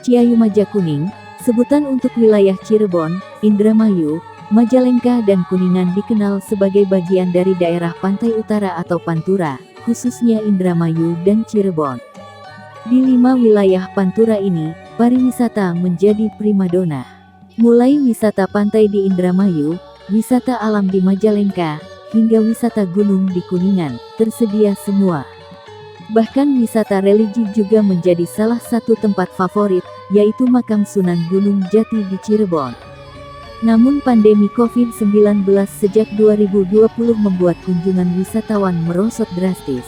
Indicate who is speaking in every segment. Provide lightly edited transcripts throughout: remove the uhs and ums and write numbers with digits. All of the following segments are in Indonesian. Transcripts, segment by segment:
Speaker 1: Ciayu Majakuning, sebutan untuk wilayah Cirebon, Indramayu, Majalengka dan Kuningan dikenal sebagai bagian dari daerah pantai utara atau Pantura, khususnya Indramayu dan Cirebon. Di 5 wilayah Pantura ini, pariwisata menjadi primadona. Mulai wisata pantai di Indramayu, wisata alam di Majalengka, hingga wisata gunung di Kuningan, tersedia semua. Bahkan wisata religi juga menjadi salah satu tempat favorit, yaitu makam Sunan Gunung Jati di Cirebon. Namun pandemi COVID-19 sejak 2020 membuat kunjungan wisatawan merosot drastis.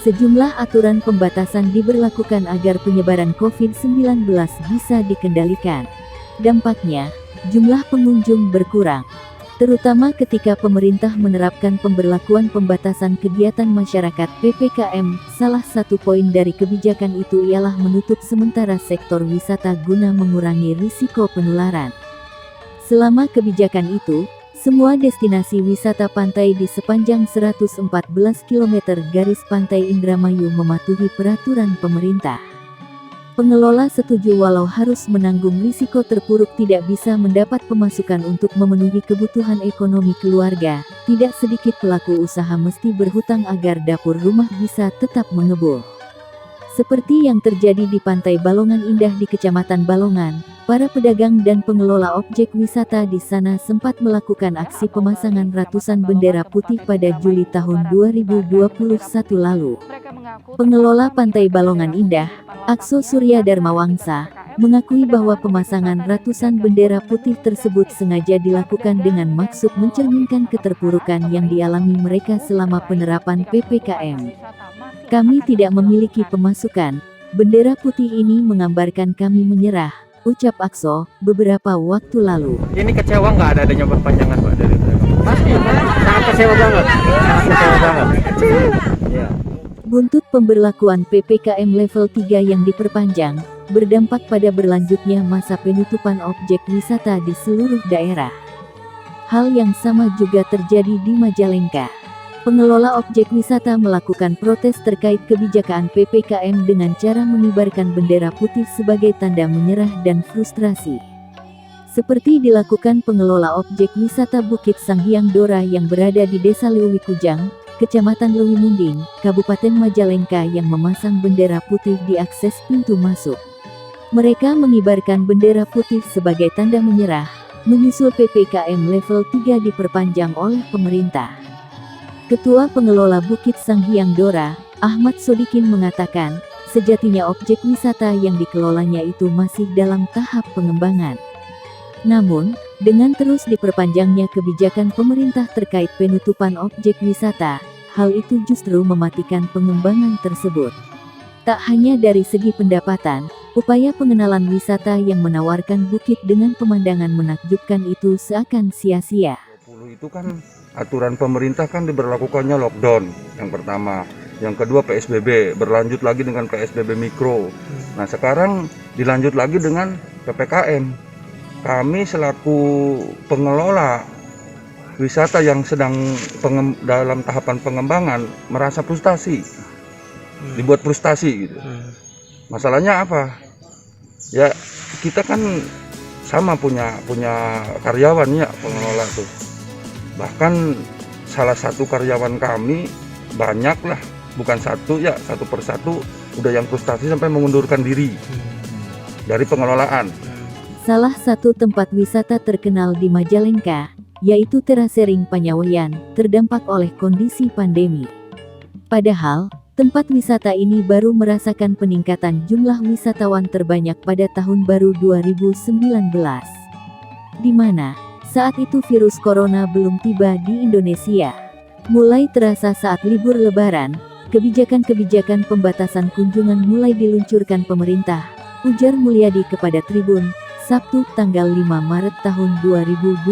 Speaker 1: Sejumlah aturan pembatasan diberlakukan agar penyebaran COVID-19 bisa dikendalikan. Dampaknya, jumlah pengunjung berkurang, terutama ketika pemerintah menerapkan pemberlakuan pembatasan kegiatan masyarakat (PPKM). Salah satu poin dari kebijakan itu ialah menutup sementara sektor wisata guna mengurangi risiko penularan. Selama kebijakan itu, semua destinasi wisata pantai di sepanjang 114 km garis pantai Indramayu mematuhi peraturan pemerintah. Pengelola setuju walau harus menanggung risiko terpuruk tidak bisa mendapat pemasukan untuk memenuhi kebutuhan ekonomi keluarga. Tidak sedikit pelaku usaha mesti berhutang agar dapur rumah bisa tetap mengebul. Seperti yang terjadi di Pantai Balongan Indah di Kecamatan Balongan, para pedagang dan pengelola objek wisata di sana sempat melakukan aksi pemasangan ratusan bendera putih pada Juli tahun 2021 lalu. Pengelola Pantai Balongan Indah, Akso Surya Darmawangsa, mengakui bahwa pemasangan ratusan bendera putih tersebut sengaja dilakukan dengan maksud mencerminkan keterpurukan yang dialami mereka selama penerapan PPKM. Kami tidak memiliki pemasukan, bendera putih ini menggambarkan kami menyerah, ucap Akso, beberapa waktu lalu.
Speaker 2: Ini kecewa nggak ada adanya perpanjangan Pak dari
Speaker 3: pasti, sangat kecewa banget, sangat kecewa banget.
Speaker 2: ya.
Speaker 1: Buntut pemberlakuan PPKM level 3 yang diperpanjang, berdampak pada berlanjutnya masa penutupan objek wisata di seluruh daerah. Hal yang sama juga terjadi di Majalengka. Pengelola objek wisata melakukan protes terkait kebijakan PPKM dengan cara mengibarkan bendera putih sebagai tanda menyerah dan frustrasi. Seperti dilakukan pengelola objek wisata Bukit Sanghyang Dora yang berada di Desa Lewi Kujang, Kecamatan Lewi Munding, Kabupaten Majalengka yang memasang bendera putih di akses pintu masuk. Mereka mengibarkan bendera putih sebagai tanda menyerah, menyusul PPKM level 3 diperpanjang oleh pemerintah. Ketua Pengelola Bukit Sanghyang Dora, Ahmad Sodikin mengatakan, sejatinya objek wisata yang dikelolanya itu masih dalam tahap pengembangan. Namun, dengan terus diperpanjangnya kebijakan pemerintah terkait penutupan objek wisata, hal itu justru mematikan pengembangan tersebut. Tak hanya dari segi pendapatan, upaya pengenalan wisata yang menawarkan bukit dengan pemandangan menakjubkan itu seakan sia-sia.
Speaker 4: 20 itu kan aturan pemerintah kan diberlakukannya lockdown yang pertama, yang kedua PSBB, berlanjut lagi dengan PSBB mikro. Nah sekarang dilanjut lagi dengan PPKM. Kami selaku pengelola wisata yang sedang dalam tahapan pengembangan merasa frustasi, dibuat frustasi gitu. Masalahnya apa? Ya kita kan sama punya karyawan ya pengelola tuh. Bahkan salah satu karyawan kami banyak lah, bukan satu ya, satu persatu udah yang frustasi sampai mengundurkan diri dari pengelolaan.
Speaker 1: Salah satu tempat wisata terkenal di Majalengka, yaitu Terasering Panyaweyan, terdampak oleh kondisi pandemi. Padahal, tempat wisata ini baru merasakan peningkatan jumlah wisatawan terbanyak pada tahun baru 2019. Di mana, saat itu virus corona belum tiba di Indonesia. Mulai terasa saat libur Lebaran, kebijakan-kebijakan pembatasan kunjungan mulai diluncurkan pemerintah, ujar Mulyadi kepada Tribun, Sabtu tanggal 5 Maret tahun 2022.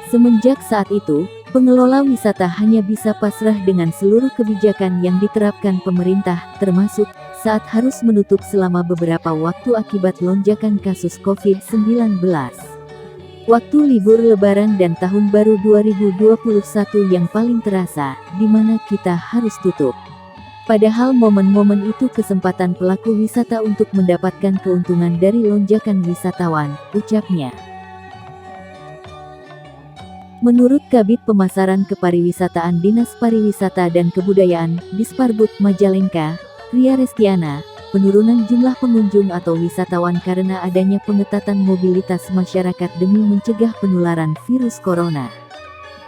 Speaker 1: Semenjak saat itu, pengelola wisata hanya bisa pasrah dengan seluruh kebijakan yang diterapkan pemerintah, termasuk saat harus menutup selama beberapa waktu akibat lonjakan kasus COVID-19. Waktu libur Lebaran dan Tahun Baru 2021 yang paling terasa, di mana kita harus tutup. Padahal momen-momen itu kesempatan pelaku wisata untuk mendapatkan keuntungan dari lonjakan wisatawan, ucapnya. Menurut Kabid Pemasaran Kepariwisataan Dinas Pariwisata dan Kebudayaan, Disparbud Majalengka, Ria Restiana, penurunan jumlah pengunjung atau wisatawan karena adanya pengetatan mobilitas masyarakat demi mencegah penularan virus corona.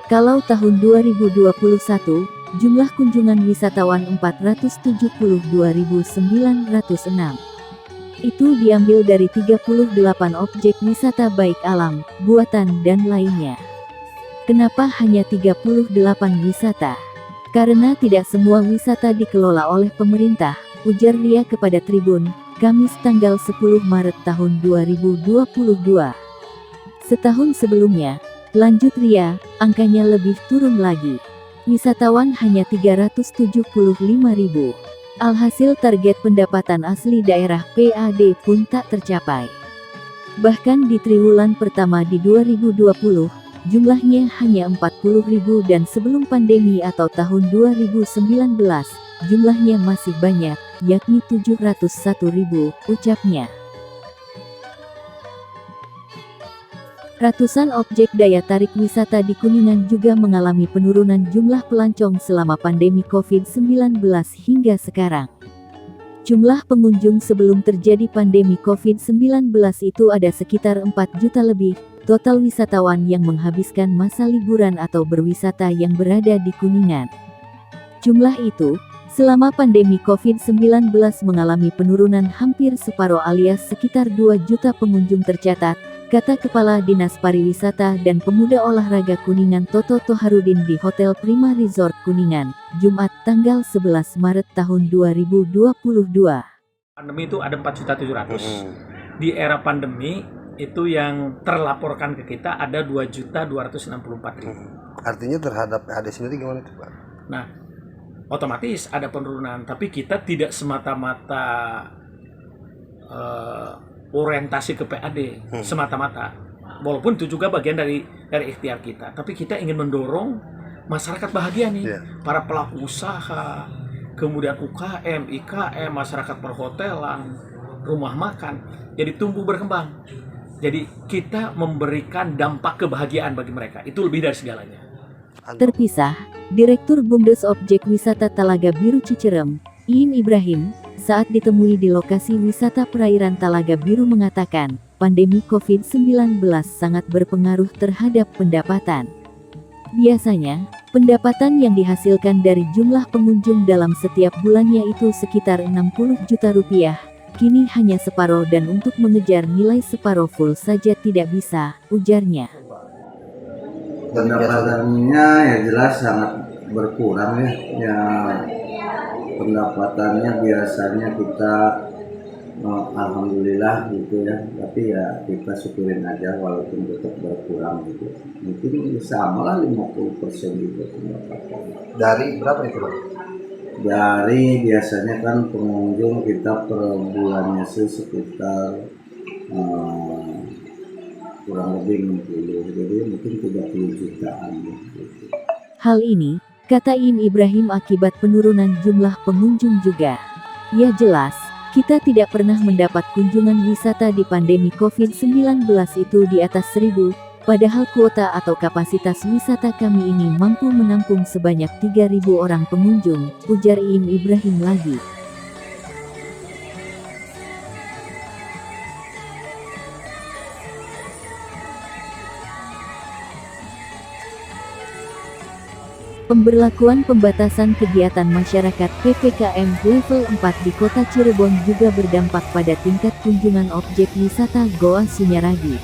Speaker 1: Kalau tahun 2021, jumlah kunjungan wisatawan 472.906. Itu diambil dari 38 objek wisata baik alam, buatan dan lainnya. Kenapa hanya 38 wisata? Karena tidak semua wisata dikelola oleh pemerintah, ujar Ria kepada Tribun, Kamis tanggal 10 Maret tahun 2022. Setahun sebelumnya, lanjut Ria, angkanya lebih turun lagi. Wisatawan hanya 375.000. Alhasil target pendapatan asli daerah PAD pun tak tercapai. Bahkan di triwulan pertama di 2020, jumlahnya hanya 40.000 dan sebelum pandemi atau tahun 2019, jumlahnya masih banyak, yakni 701.000, ucapnya. Ratusan objek daya tarik wisata di Kuningan juga mengalami penurunan jumlah pelancong selama pandemi COVID-19 hingga sekarang. Jumlah pengunjung sebelum terjadi pandemi COVID-19 itu ada sekitar 4 juta lebih, total wisatawan yang menghabiskan masa liburan atau berwisata yang berada di Kuningan. Jumlah itu, selama pandemi COVID-19 mengalami penurunan hampir separuh alias sekitar 2 juta pengunjung tercatat, kata Kepala Dinas Pariwisata dan Pemuda Olahraga Kuningan Toto Toharudin di Hotel Prima Resort Kuningan, Jumat tanggal 11 Maret tahun 2022.
Speaker 3: Pandemi itu ada 4.700.000. Di era pandemi itu yang terlaporkan ke kita ada 2.264.000.
Speaker 5: Artinya terhadap PAD sendiri gimana itu Pak?
Speaker 3: Nah, otomatis ada penurunan, tapi kita tidak semata-mata orientasi ke PAD semata-mata. Walaupun itu juga bagian dari ikhtiar kita, tapi kita ingin mendorong masyarakat bahagia nih, para pelaku usaha, kemudian UKM, IKM, masyarakat perhotelan, rumah makan, jadi tumbuh berkembang. Jadi kita memberikan dampak kebahagiaan bagi mereka, itu lebih dari segalanya.
Speaker 1: Terpisah, Direktur Bumdes Objek Wisata Talaga Biru Cicerem, Iin Ibrahim, saat ditemui di lokasi wisata perairan Talaga Biru mengatakan, pandemi COVID-19 sangat berpengaruh terhadap pendapatan. Biasanya, pendapatan yang dihasilkan dari jumlah pengunjung dalam setiap bulannya itu sekitar 60 juta rupiah, kini hanya separuh dan untuk mengejar nilai separuh full saja tidak bisa, ujarnya.
Speaker 6: Pendapatannya ya jelas sangat berkurang ya. Pendapatannya biasanya kita alhamdulillah gitu ya, tapi ya kita syukurin aja walaupun tetap berkurang gitu. Mungkin sama lah 50% gitu pendapatan.
Speaker 5: Dari berapa itu Pak?
Speaker 6: Dari biasanya kan pengunjung kita per bulannya sih sekitar kurang lebih 60, jadi mungkin 30 jutaan gitu.
Speaker 1: Hal ini, kata Iin Ibrahim akibat penurunan jumlah pengunjung juga. Ya jelas, kita tidak pernah mendapat kunjungan wisata di pandemi COVID-19 itu di atas 1.000, padahal kuota atau kapasitas wisata kami ini mampu menampung sebanyak 3.000 orang pengunjung, ujar Iin Ibrahim lagi. Pemberlakuan pembatasan kegiatan masyarakat PPKM level 4 di Kota Cirebon juga berdampak pada tingkat kunjungan objek wisata Goa Sunyaragi.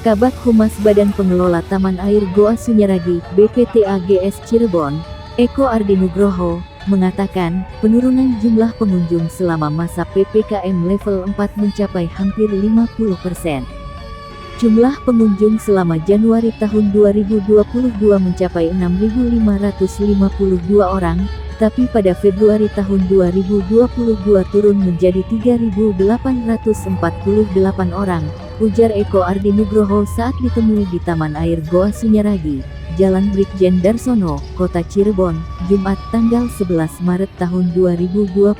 Speaker 1: Kabag Humas Badan Pengelola Taman Air Goa Sunyaragi BPTAGS Cirebon, Eko Ardi Nugroho, mengatakan penurunan jumlah pengunjung selama masa PPKM level 4 mencapai hampir 50%. Jumlah pengunjung selama Januari tahun 2022 mencapai 6.552 orang, tapi pada Februari tahun 2022 turun menjadi 3.848 orang, ujar Eko Ardi Nugroho saat ditemui di Taman Air Goa Sunyaragi, Jalan Brigjen Darsono, Kota Cirebon, Jumat tanggal 11 Maret tahun 2022.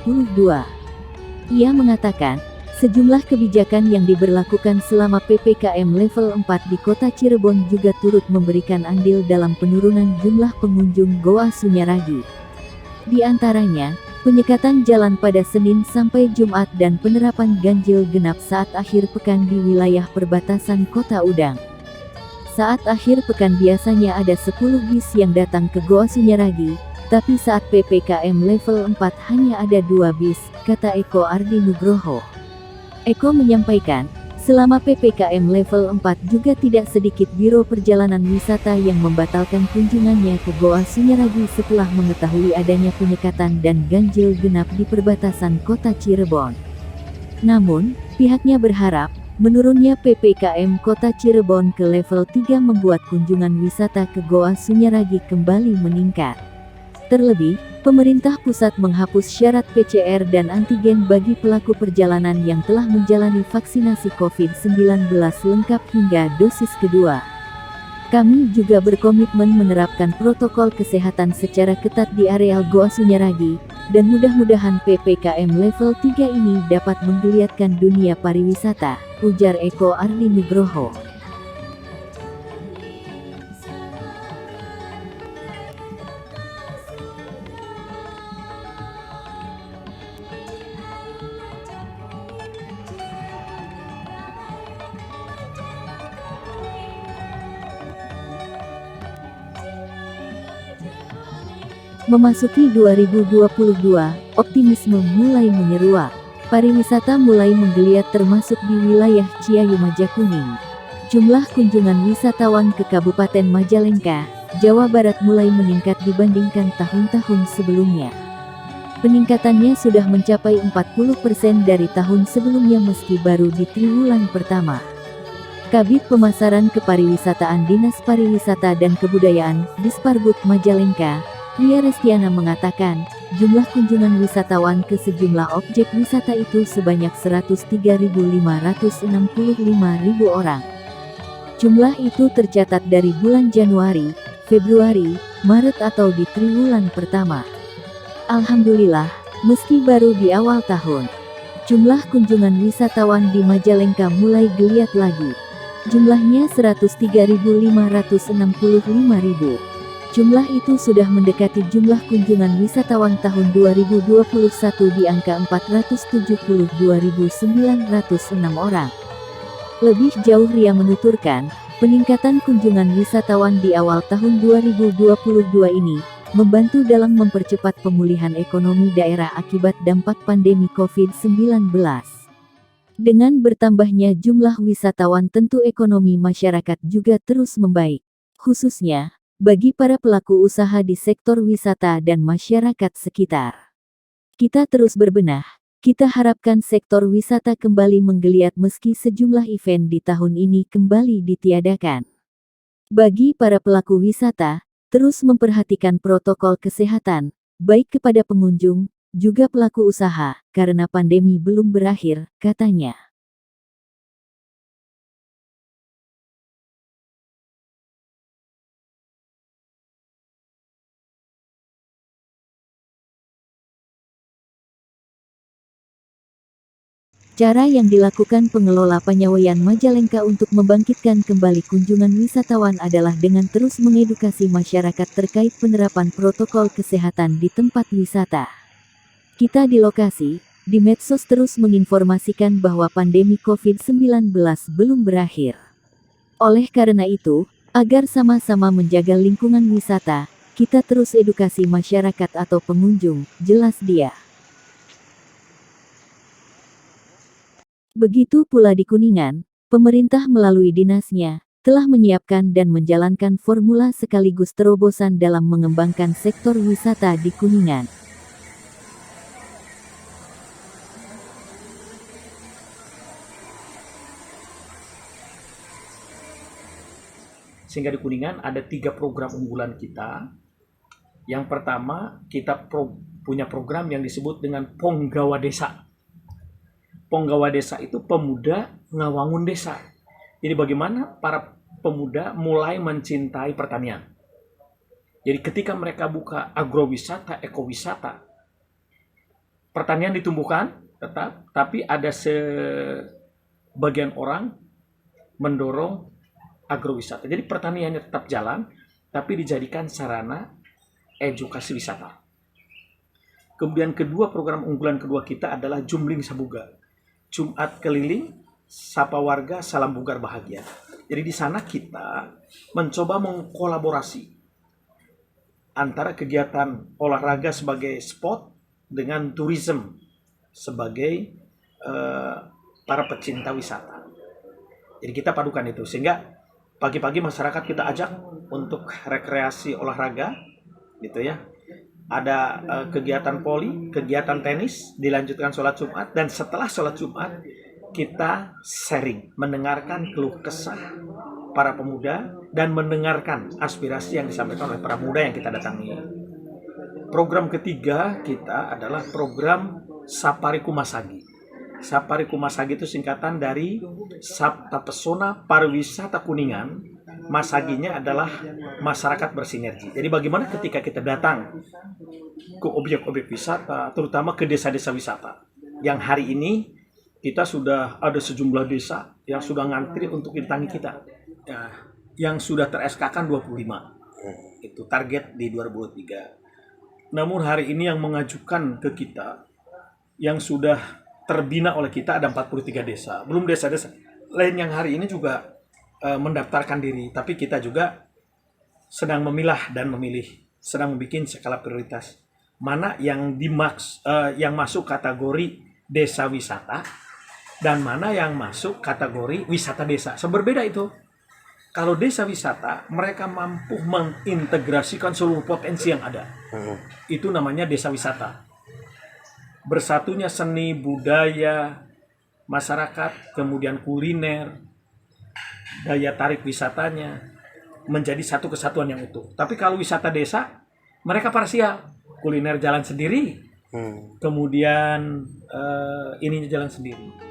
Speaker 1: Ia mengatakan, sejumlah kebijakan yang diberlakukan selama PPKM level 4 di Kota Cirebon juga turut memberikan andil dalam penurunan jumlah pengunjung Goa Sunyaragi. Di antaranya, penyekatan jalan pada Senin sampai Jumat dan penerapan ganjil genap saat akhir pekan di wilayah perbatasan Kota Udang. Saat akhir pekan biasanya ada 10 bis yang datang ke Goa Sunyaragi, tapi saat PPKM level 4 hanya ada 2 bis, kata Eko Ardi Nugroho. Eko menyampaikan, selama PPKM level 4 juga tidak sedikit biro perjalanan wisata yang membatalkan kunjungannya ke Goa Sunyaragi setelah mengetahui adanya penyekatan dan ganjil genap di perbatasan Kota Cirebon. Namun, pihaknya berharap, menurunnya PPKM Kota Cirebon ke level 3 membuat kunjungan wisata ke Goa Sunyaragi kembali meningkat. Terlebih, pemerintah pusat menghapus syarat PCR dan antigen bagi pelaku perjalanan yang telah menjalani vaksinasi COVID-19 lengkap hingga dosis kedua. Kami juga berkomitmen menerapkan protokol kesehatan secara ketat di areal Goa Sunyaragi, dan mudah-mudahan PPKM level 3 ini dapat menggeliatkan dunia pariwisata, ujar Eko Ardi Nugroho. Memasuki 2022, optimisme mulai menyeruak. Pariwisata mulai menggeliat termasuk di wilayah Ciayu Majakuning. Jumlah kunjungan wisatawan ke Kabupaten Majalengka, Jawa Barat mulai meningkat dibandingkan tahun-tahun sebelumnya. Peningkatannya sudah mencapai 40% dari tahun sebelumnya meski baru di triwulan pertama. Kabid Pemasaran Kepariwisataan Dinas Pariwisata dan Kebudayaan, Dispargut Majalengka, Ria Restiana mengatakan, jumlah kunjungan wisatawan ke sejumlah objek wisata itu sebanyak 103.565.000 orang. Jumlah itu tercatat dari bulan Januari, Februari, Maret atau di triwulan pertama. Alhamdulillah, meski baru di awal tahun, jumlah kunjungan wisatawan di Majalengka mulai geliat lagi. Jumlahnya 103.565.000. Jumlah itu sudah mendekati jumlah kunjungan wisatawan tahun 2021 di angka 472.906 orang. Lebih jauh Ria menuturkan, peningkatan kunjungan wisatawan di awal tahun 2022 ini membantu dalam mempercepat pemulihan ekonomi daerah akibat dampak pandemi COVID-19. Dengan bertambahnya jumlah wisatawan tentu ekonomi masyarakat juga terus membaik, khususnya bagi para pelaku usaha di sektor wisata dan masyarakat sekitar. Kita terus berbenah, kita harapkan sektor wisata kembali menggeliat meski sejumlah event di tahun ini kembali ditiadakan. Bagi para pelaku wisata, terus memperhatikan protokol kesehatan, baik kepada pengunjung, juga pelaku usaha, karena pandemi belum berakhir, katanya. Cara yang dilakukan pengelola Penyawean Majalengka untuk membangkitkan kembali kunjungan wisatawan adalah dengan terus mengedukasi masyarakat terkait penerapan protokol kesehatan di tempat wisata. Kita di lokasi, di medsos terus menginformasikan bahwa pandemi COVID-19 belum berakhir. Oleh karena itu, agar sama-sama menjaga lingkungan wisata, kita terus edukasi masyarakat atau pengunjung, jelas dia. Begitu pula di Kuningan, pemerintah melalui dinasnya, telah menyiapkan dan menjalankan formula sekaligus terobosan dalam mengembangkan sektor wisata di Kuningan.
Speaker 3: Sehingga di Kuningan ada 3 program unggulan kita. Yang pertama, kita punya program yang disebut dengan Ponggawa Desa. Ponggawa Desa itu pemuda ngawangun desa. Ini bagaimana para pemuda mulai mencintai pertanian. Jadi ketika mereka buka agrowisata, ekowisata, pertanian ditumbuhkan tetap, tapi ada sebagian orang mendorong agrowisata. Jadi pertaniannya tetap jalan, tapi dijadikan sarana edukasi wisata. Kemudian kedua, program unggulan kedua kita adalah Jumbling Sabuga. Jumat keliling, sapa warga, salam bugar bahagia. Jadi di sana kita mencoba mengkolaborasi antara kegiatan olahraga sebagai sport dengan tourism sebagai para pecinta wisata. Jadi kita padukan itu, sehingga pagi-pagi masyarakat kita ajak untuk rekreasi olahraga, gitu ya. Ada kegiatan voli, kegiatan tenis, dilanjutkan sholat Jumat, dan setelah sholat Jumat kita sharing, mendengarkan keluh kesah para pemuda dan mendengarkan aspirasi yang disampaikan oleh para pemuda yang kita datangi. Program ketiga kita adalah program Sapari Kumasagi. Sapari Kumasagi itu singkatan dari Sabta Pesona Pariwisata Kuningan. Masaginya adalah masyarakat bersinergi. Jadi bagaimana ketika kita datang ke objek-objek wisata, terutama ke desa-desa wisata, yang hari ini kita sudah ada sejumlah desa yang sudah ngantri untuk didatangi kita, ya, yang sudah ter-SK-kan 25. Itu target di 2023. Namun hari ini yang mengajukan ke kita, yang sudah terbina oleh kita ada 43 desa. Belum desa-desa lain yang hari ini juga mendaftarkan diri, tapi kita juga sedang memilah dan memilih, sedang membuat skala prioritas mana yang yang masuk kategori desa wisata dan mana yang masuk kategori wisata desa. Berbeda itu. Kalau desa wisata, mereka mampu mengintegrasikan seluruh potensi yang ada. Itu namanya desa wisata. Bersatunya seni, budaya, masyarakat, kemudian kuliner, daya tarik wisatanya menjadi satu kesatuan yang utuh. Tapi kalau wisata desa, mereka parsial. Kuliner jalan sendiri, kemudian ininya jalan sendiri.